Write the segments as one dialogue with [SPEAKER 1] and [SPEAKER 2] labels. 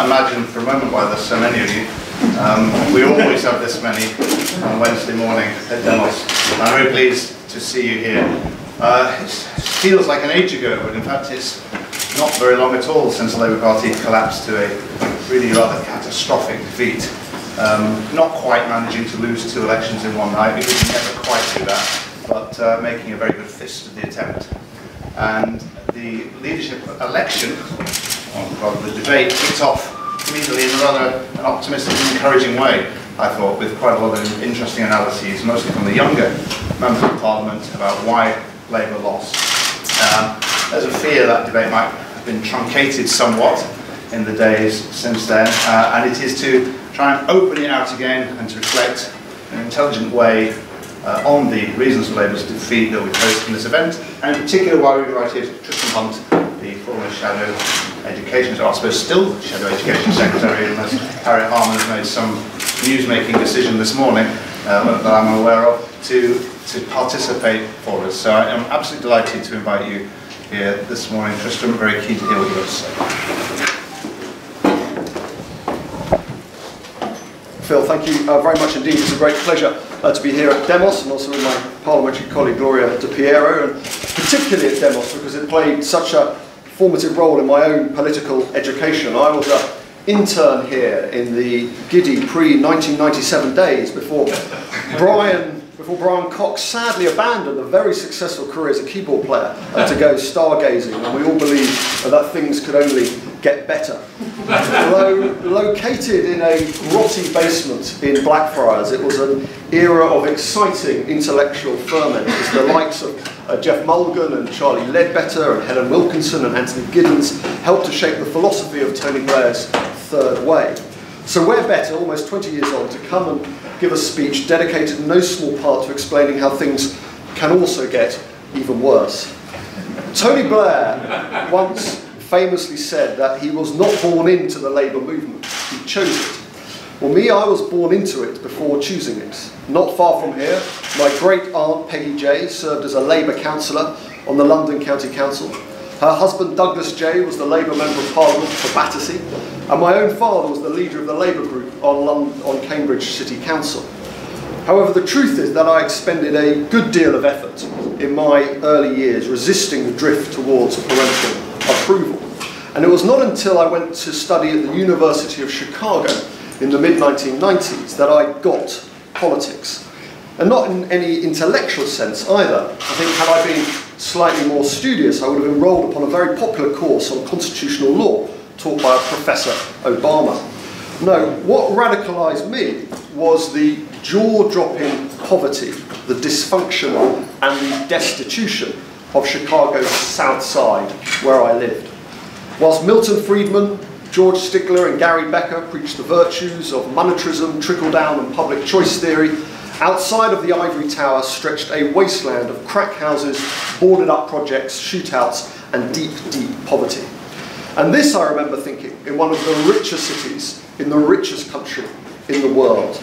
[SPEAKER 1] imagine for a moment why there's so many of you. We always have this many on Wednesday morning at Demos. I'm very pleased to see you here. It feels like an age ago, but in fact it's not very long at all since the Labour Party collapsed to a really rather catastrophic defeat. Not quite managing to lose 2 elections in one night, because you never quite do that, but making a very good fist of the attempt. And the leadership election, or rather the debate, kicked off immediately in rather an optimistic and encouraging way, I thought, with quite a lot of interesting analyses, mostly from the younger members of Parliament, about why Labour lost. There's a fear that debate might have been truncated somewhat in the days since then, and it is to try and open it out again and to reflect in an intelligent way on the reasons for Labour's defeat that we posted in this event, and in particular why we invited Tristram Hunt, the former Shadow Education, or I suppose still Shadow Education Secretary, unless Harriet Harman has made some news-making decision this morning that I'm aware of, to participate for us. So I am absolutely delighted to invite you here this morning, Tristram. Very keen to hear what you have to say.
[SPEAKER 2] Phil, thank you very much indeed. It's a great pleasure to be here at Demos, and also with my parliamentary colleague Gloria De Piero, and particularly at Demos because it played such a formative role in my own political education. I was an intern here in the giddy pre-1997 days before Brian Cox sadly abandoned a very successful career as a keyboard player to go stargazing, and we all believed that things could only get better. Although located in a grotty basement in Blackfriars, it was an era of exciting intellectual ferment as the likes of Jeff Mulgan and Charlie Ledbetter and Helen Wilkinson and Anthony Giddens helped to shape the philosophy of Tony Blair's Third Way. So where better, almost 20 years on, to come and give a speech dedicated in no small part to explaining how things can also get even worse. Tony Blair once famously said that he was not born into the Labour movement, he chose it. Well, me, I was born into it before choosing it. Not far from here, my great aunt Peggy Jay served as a Labour councillor on the London County Council. Her husband Douglas Jay was the Labour Member of Parliament for Battersea, and my own father was the leader of the Labour group on Cambridge City Council. However, the truth is that I expended a good deal of effort in my early years resisting the drift towards parental approval. And it was not until I went to study at the University of Chicago in the mid-1990s that I got politics. And not in any intellectual sense either. I think had I been slightly more studious, I would have enrolled upon a very popular course on constitutional law taught by Professor Obama. No, what radicalised me was the jaw-dropping poverty, the dysfunction and the destitution of Chicago's South Side, where I lived. Whilst Milton Friedman, George Stigler and Gary Becker preached the virtues of monetarism, trickle-down and public choice theory, outside of the ivory tower stretched a wasteland of crack houses, boarded-up projects, shootouts and deep, deep poverty. And this, I remember thinking, in one of the richest cities, in the richest country in the world.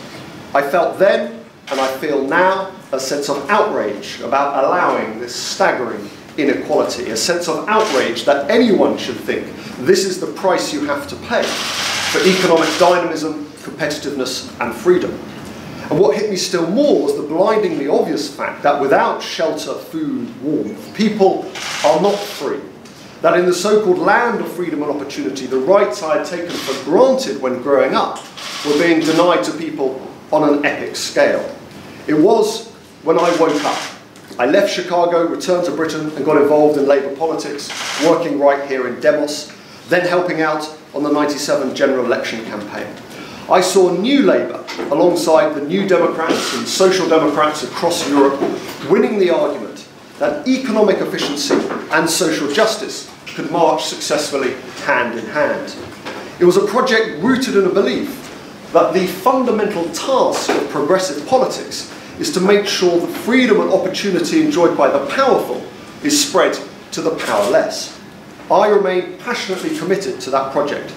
[SPEAKER 2] I felt then, and I feel now, a sense of outrage about allowing this staggering inequality, a sense of outrage that anyone should think this is the price you have to pay for economic dynamism, competitiveness and freedom. And what hit me still more was the blindingly obvious fact that without shelter, food, warmth, people are not free. That in the so-called land of freedom and opportunity, the rights I had taken for granted when growing up were being denied to people on an epic scale. It was when I woke up. I left Chicago, returned to Britain and got involved in Labour politics, working right here in Demos, then helping out on the '97 general election campaign. I saw New Labour alongside the New Democrats and Social Democrats across Europe winning the argument that economic efficiency and social justice could march successfully hand in hand. It was a project rooted in a belief that the fundamental task of progressive politics is to make sure the freedom and opportunity enjoyed by the powerful is spread to the powerless. I remain passionately committed to that project.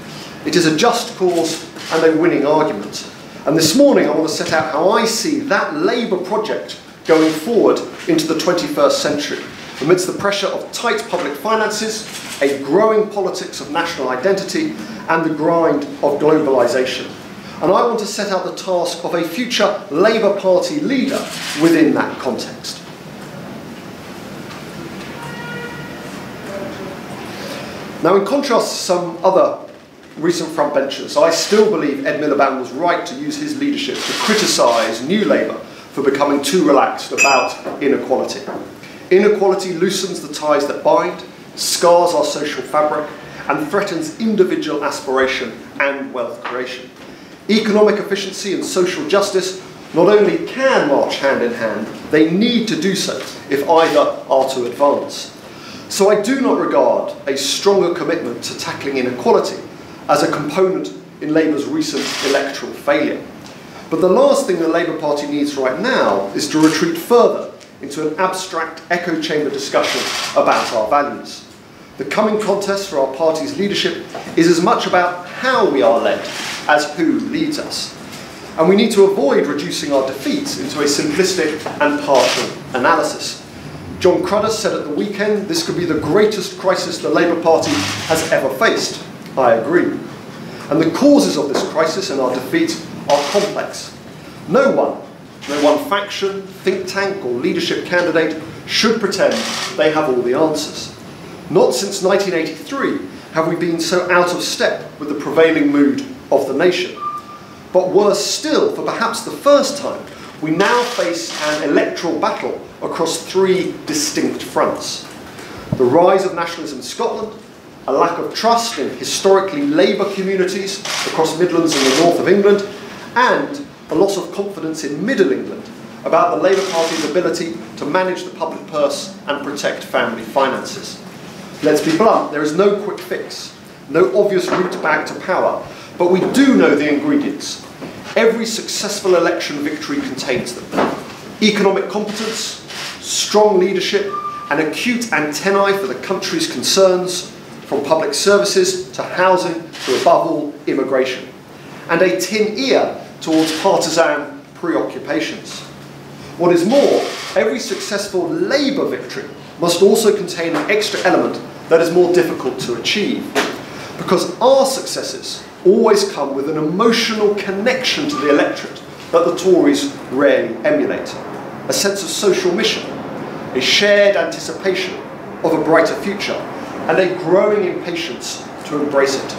[SPEAKER 2] It is a just cause and a winning argument. And this morning I want to set out how I see that Labour project going forward into the 21st century, amidst the pressure of tight public finances, a growing politics of national identity and the grind of globalisation. And I want to set out the task of a future Labour Party leader within that context. Now, in contrast to some other recent frontbenchers, I still believe Ed Miliband was right to use his leadership to criticise New Labour for becoming too relaxed about inequality. Inequality loosens the ties that bind, scars our social fabric, and threatens individual aspiration and wealth creation. Economic efficiency and social justice not only can march hand in hand, they need to do so if either are to advance. So I do not regard a stronger commitment to tackling inequality as a component in Labour's recent electoral failure. But the last thing the Labour Party needs right now is to retreat further into an abstract echo chamber discussion about our values. The coming contest for our party's leadership is as much about how we are led as who leads us. And we need to avoid reducing our defeats into a simplistic and partial analysis. John Cruddas said at the weekend this could be the greatest crisis the Labour Party has ever faced. I agree. And the causes of this crisis and our defeat are complex. No one faction, think tank or leadership candidate should pretend they have all the answers. Not since 1983 have we been so out of step with the prevailing mood of the nation. But worse still, for perhaps the first time, we now face an electoral battle across three distinct fronts. The rise of nationalism in Scotland, a lack of trust in historically Labour communities across Midlands and the north of England, and a loss of confidence in Middle England about the Labour Party's ability to manage the public purse and protect family finances. Let's be blunt, there is no quick fix, no obvious route back to power, but we do know the ingredients. Every successful election victory contains them. Economic competence, strong leadership, and acute antennae for the country's concerns, from public services to housing to, above all, immigration, and a tin ear towards partisan preoccupations. What is more, every successful Labour victory must also contain an extra element that is more difficult to achieve, because our successes always come with an emotional connection to the electorate that the Tories rarely emulate. A sense of social mission, a shared anticipation of a brighter future, and a growing impatience to embrace it.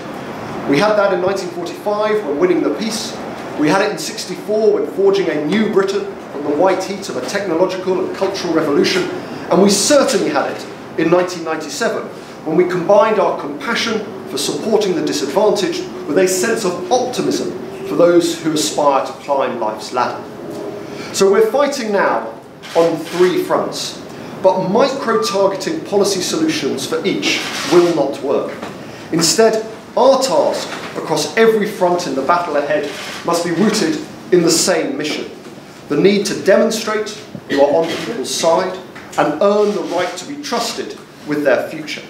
[SPEAKER 2] We had that in 1945 when winning the peace. We had it in '64 when forging a new Britain from the white heat of a technological and cultural revolution. And we certainly had it in 1997 when we combined our compassion for supporting the disadvantaged with a sense of optimism for those who aspire to climb life's ladder. So we're fighting now on three fronts, but micro-targeting policy solutions for each will not work. Instead, our task across every front in the battle ahead must be rooted in the same mission: the need to demonstrate you are on people's side and earn the right to be trusted with their future.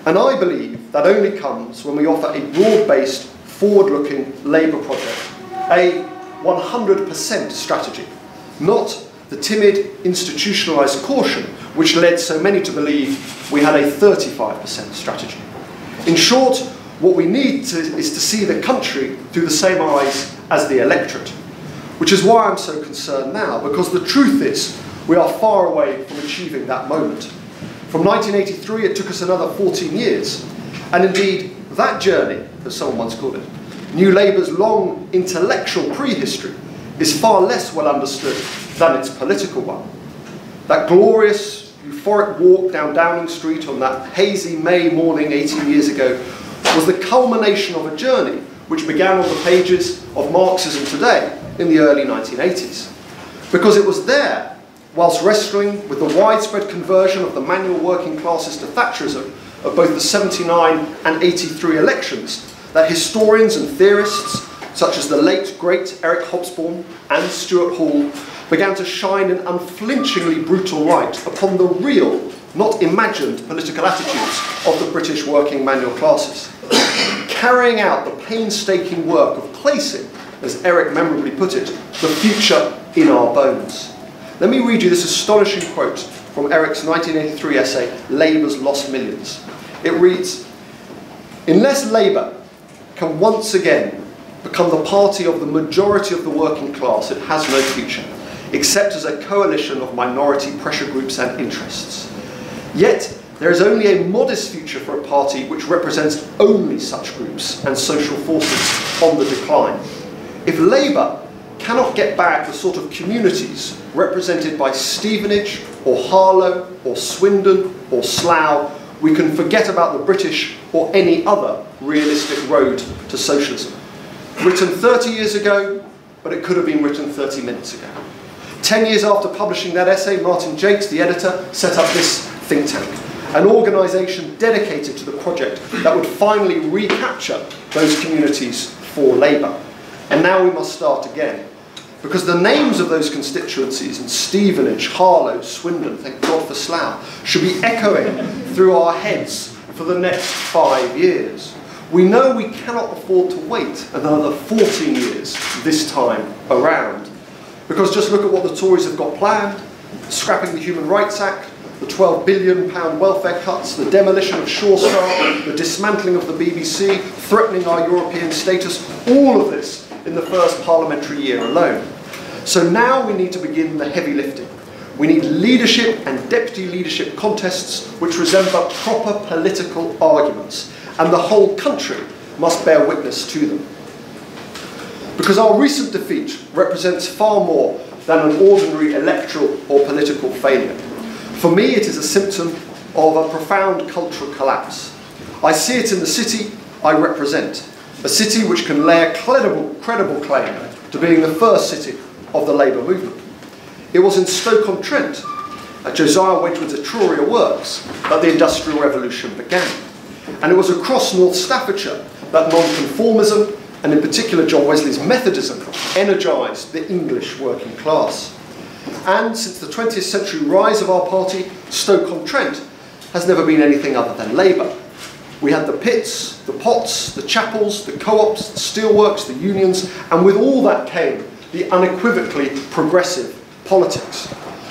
[SPEAKER 2] And I believe that only comes when we offer a broad-based, forward-looking Labour project, a 100% strategy, not the timid, institutionalised caution which led so many to believe we had a 35% strategy. In short, what we need is to see the country through the same eyes as the electorate, which is why I'm so concerned now, because the truth is we are far away from achieving that moment. From 1983, it took us another 14 years, and indeed, that journey, as someone once called it, New Labour's long intellectual prehistory, is far less well understood than its political one. That glorious, euphoric walk down Downing Street on that hazy May morning 18 years ago was the culmination of a journey which began on the pages of Marxism Today in the early 1980s. Because it was there, whilst wrestling with the widespread conversion of the manual working classes to Thatcherism of both the 79 and 83 elections, that historians and theorists, such as the late great Eric Hobsbawm and Stuart Hall, began to shine an unflinchingly brutal light upon the real, not imagined political attitudes of the British working manual classes, carrying out the painstaking work of placing, as Eric memorably put it, the future in our bones. Let me read you this astonishing quote from Eric's 1983 essay, Labour's Lost Millions. It reads, "Unless Labour can once again become the party of the majority of the working class, it has no future, except as a coalition of minority pressure groups and interests. Yet, there is only a modest future for a party which represents only such groups and social forces on the decline. If Labour cannot get back the sort of communities represented by Stevenage or Harlow or Swindon or Slough, we can forget about the British or any other realistic road to socialism." Written 30 years ago, but it could have been written 30 minutes ago. 10 years after publishing that essay, Martin Jakes, the editor, set up this think tank, an organisation dedicated to the project that would finally recapture those communities for Labour. And now we must start again, because the names of those constituencies in Stevenage, Harlow, Swindon, thank God for Slough, should be echoing through our heads for the next 5 years. We know we cannot afford to wait another 14 years this time around, because just look at what the Tories have got planned: scrapping the Human Rights Act, the £12 billion welfare cuts, the demolition of Shaw Star, the dismantling of the BBC, threatening our European status, all of this in the first parliamentary year alone. So now we need to begin the heavy lifting. We need leadership and deputy leadership contests which resemble proper political arguments, and the whole country must bear witness to them. Because our recent defeat represents far more than an ordinary electoral or political failure. For me, it is a symptom of a profound cultural collapse. I see it in the city I represent, a city which can lay a credible claim to being the first city of the Labour movement. It was in Stoke-on-Trent, at Josiah Wedgwood's Etruria Works, that the Industrial Revolution began. And it was across North Staffordshire that nonconformism, and in particular John Wesley's Methodism, energised the English working class. And since the 20th century rise of our party, Stoke-on-Trent has never been anything other than Labour. We had the pits, the pots, the chapels, the co-ops, the steelworks, the unions, and with all that came the unequivocally progressive politics.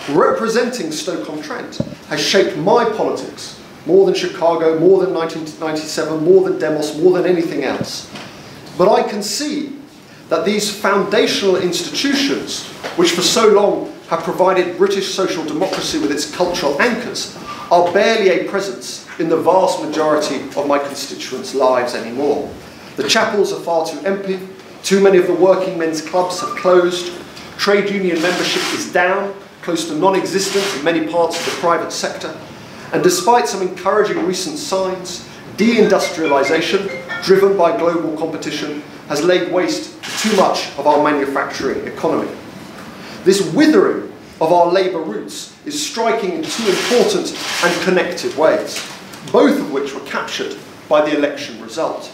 [SPEAKER 2] Representing Stoke-on-Trent has shaped my politics more than Chicago, more than 1997, more than Demos, more than anything else. But I can see that these foundational institutions, which for so long have provided British social democracy with its cultural anchors, are barely a presence in the vast majority of my constituents' lives anymore. The chapels are far too empty, too many of the working men's clubs have closed, trade union membership is down, close to non-existent in many parts of the private sector, and despite some encouraging recent signs, deindustrialisation, driven by global competition, has laid waste to too much of our manufacturing economy. This withering of our labour roots is striking in two important and connected ways, both of which were captured by the election result.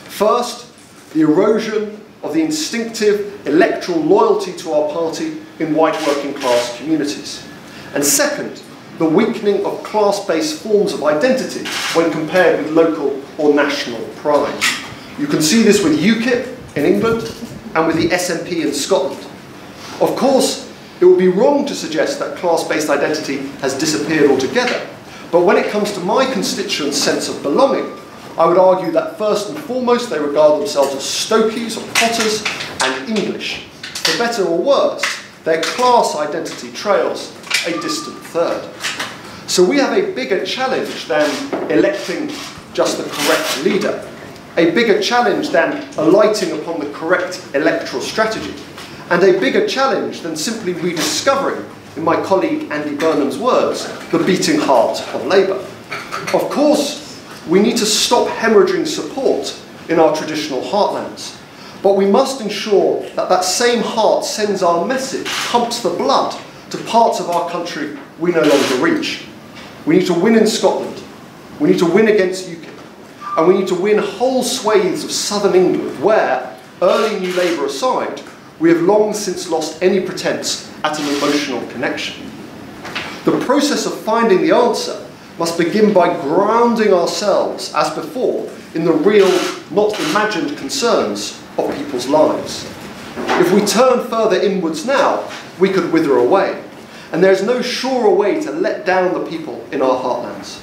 [SPEAKER 2] First, the erosion of the instinctive electoral loyalty to our party in white working class communities. And second, the weakening of class-based forms of identity when compared with local or national pride. You can see this with UKIP in England and with the SNP in Scotland. Of course, it would be wrong to suggest that class-based identity has disappeared altogether, but when it comes to my constituents' sense of belonging, I would argue that first and foremost they regard themselves as Stokies or Potters and English. For better or worse, their class identity trails a distant third. So we have a bigger challenge than electing just the correct leader, a bigger challenge than alighting upon the correct electoral strategy, and a bigger challenge than simply rediscovering, in my colleague Andy Burnham's words, the beating heart of Labour. Of course, we need to stop hemorrhaging support in our traditional heartlands, but we must ensure that that same heart sends our message, pumps the blood to parts of our country we no longer reach. We need to win in Scotland, we need to win against UKIP, and we need to win whole swathes of southern England where, early New Labour aside, we have long since lost any pretence at an emotional connection. The process of finding the answer must begin by grounding ourselves, as before, in the real, not imagined concerns of people's lives. If we turn further inwards now, we could wither away, and there is no surer way to let down the people in our heartlands.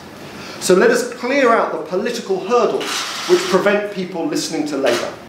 [SPEAKER 2] So let us clear out the political hurdles which prevent people listening to Labour.